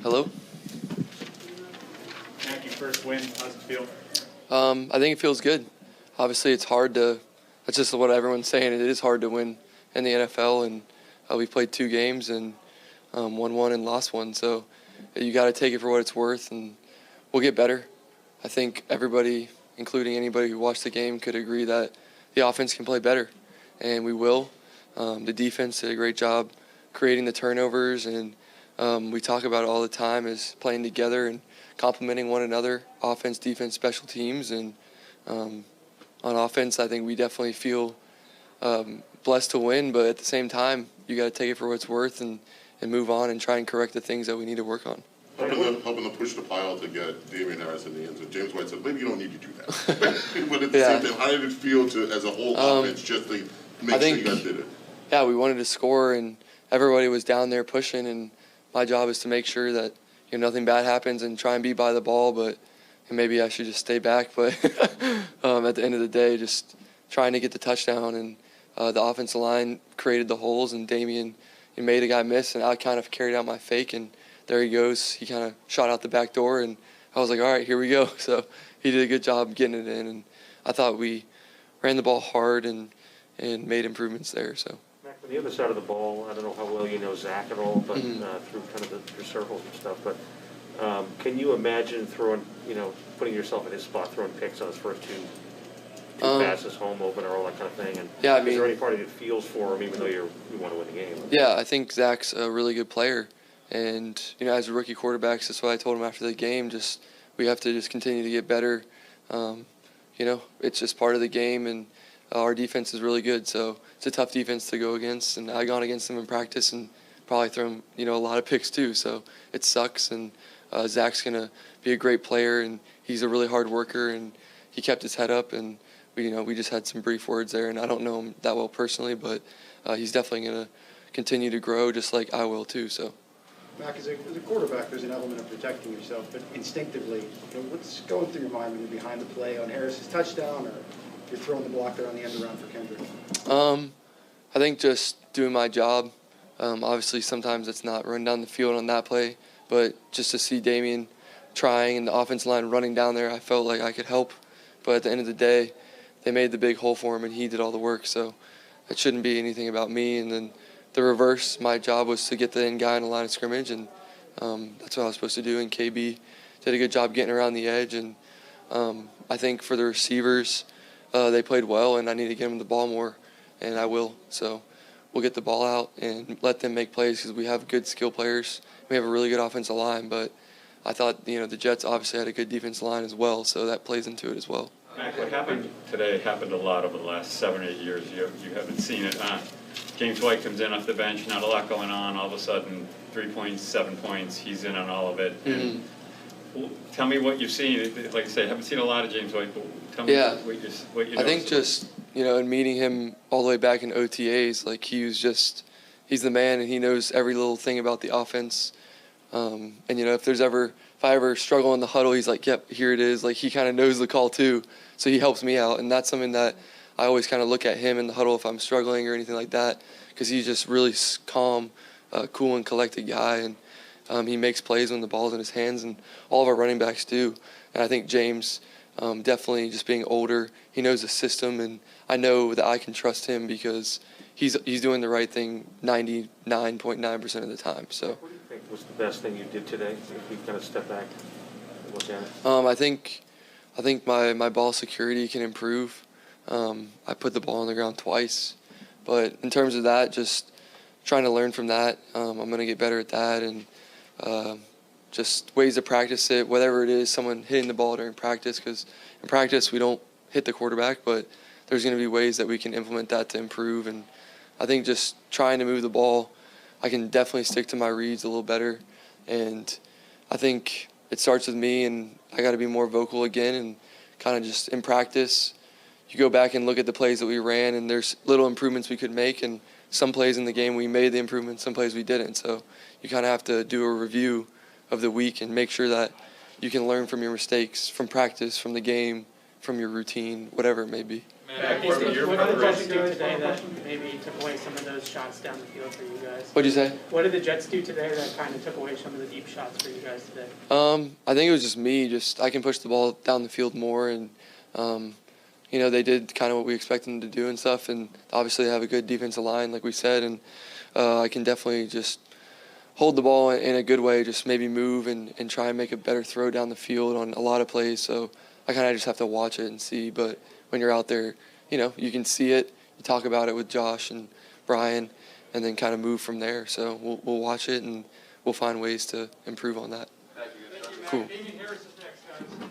Hello? Mac, your first win, how's it feel? I think it feels good. Obviously, it's hard to – that's just what everyone's saying. It is hard to win in the NFL, and we played 2 games and won 1 and lost 1. So you got to take it for what it's worth, and we'll get better. I think everybody, including anybody who watched the game, could agree that the offense can play better, and we will. The defense did a great job creating the turnovers, and we talk about it all the time, is playing together and complementing one another, offense, defense, special teams. And on offense, I think we definitely feel blessed to win, but at the same time, you got to take it for what it's worth and move on and try and correct the things that we need to work on. Helping to push the pile to get Damian Harris in the end zone. James White said, maybe you don't need to do that. But at the same time, how did it feel to, as a whole offense, just to make sure you guys did it? Yeah, we wanted to score, and everybody was down there pushing, and my job is to make sure that nothing bad happens and try and be by the ball, but maybe I should just stay back. But at the end of the day, just trying to get the touchdown, and the offensive line created the holes, and Damian made a guy miss, and I kind of carried out my fake, and there he goes. He kind of shot out the back door, and I was like, all right, here we go. So he did a good job getting it in, and I thought we ran the ball hard and made improvements there. So. Mac, on the other side of the ball, I don't know how well you know Zach at all, but through kind of the circles and stuff, but can you imagine putting yourself in his spot, throwing picks on his first two passes, home opener, all that kind of thing? And yeah, is there any part of you that feels for him, even though you want to win the game? Yeah, I think Zach's a really good player. And, as a rookie quarterbacks, that's what I told him after the game. We have to just continue to get better. It's just part of the game, and our defense is really good. So it's a tough defense to go against. And I've gone against them in practice and probably thrown, a lot of picks too. So it sucks. And Zach's going to be a great player, and he's a really hard worker, and he kept his head up. And, we just had some brief words there, and I don't know him that well personally, but he's definitely going to continue to grow just like I will too. So. Mac, as a quarterback, there's an element of protecting yourself, but instinctively, what's going through your mind when you're behind the play on Harris's touchdown, or you're throwing the block there on the end around for Kendrick? I think just doing my job. Obviously, sometimes it's not running down the field on that play, but just to see Damian trying and the offensive line running down there, I felt like I could help. But at the end of the day, they made the big hole for him, and he did all the work, so it shouldn't be anything about me. And then the reverse, my job was to get the end guy in the line of scrimmage, and that's what I was supposed to do. And KB did a good job getting around the edge. And I think for the receivers, they played well, and I need to get them the ball more, and I will. So we'll get the ball out and let them make plays because we have good skill players. We have a really good offensive line, but I thought the Jets obviously had a good defensive line as well, so that plays into it as well. Mac, what happened today happened a lot over the last 7 or 8 years. You haven't seen it. James White comes in off the bench, not a lot going on. All of a sudden, 3 points, 7 points. He's in on all of it. And tell me what you've seen. Like I say, I haven't seen a lot of James White, but tell me what you know. I think just, in meeting him all the way back in OTAs, like he's the man, and he knows every little thing about the offense. And, if I ever struggle in the huddle, he's like, yep, here it is. Like, he kind of knows the call too, so he helps me out. And that's something that I always kind of look at him in the huddle if I'm struggling or anything like that, because he's just really calm, cool and collected guy, and he makes plays when the ball's in his hands, and all of our running backs do. And I think James, definitely just being older, he knows the system, and I know that I can trust him because he's doing the right thing 99.9% of the time. So. What do you think was the best thing you did today, if we kind of step back and look at it? I think my ball security can improve. I put the ball on the ground twice, but in terms of that, just trying to learn from that. I'm going to get better at that, and just ways to practice it, whatever it is, someone hitting the ball during practice, because in practice we don't hit the quarterback, but there's going to be ways that we can implement that to improve. And I think just trying to move the ball, I can definitely stick to my reads a little better, and I think it starts with me, and I got to be more vocal again, and kind of just in practice, you go back and look at the plays that we ran, and there's little improvements we could make, and some plays in the game we made the improvements, some plays we didn't. So you kind of have to do a review of the week and make sure that you can learn from your mistakes, from practice, from the game, from your routine, whatever it may be. What did the Jets do today that maybe took away some of those shots down the field for you guys? What'd you say? What did the Jets do today that kind of took away some of the deep shots for you guys today? I think it was just me. I can push the ball down the field more, and they did kind of what we expected them to do and stuff. And obviously, they have a good defensive line, like we said, and I can definitely just hold the ball in a good way, just maybe move and try and make a better throw down the field on a lot of plays. So I kind of just have to watch it and see. But when you're out there, you can see it. You talk about it with Josh and Brian, and then kind of move from there. So we'll watch it, and we'll find ways to improve on that. Thank you. Cool. Harris is next, guys.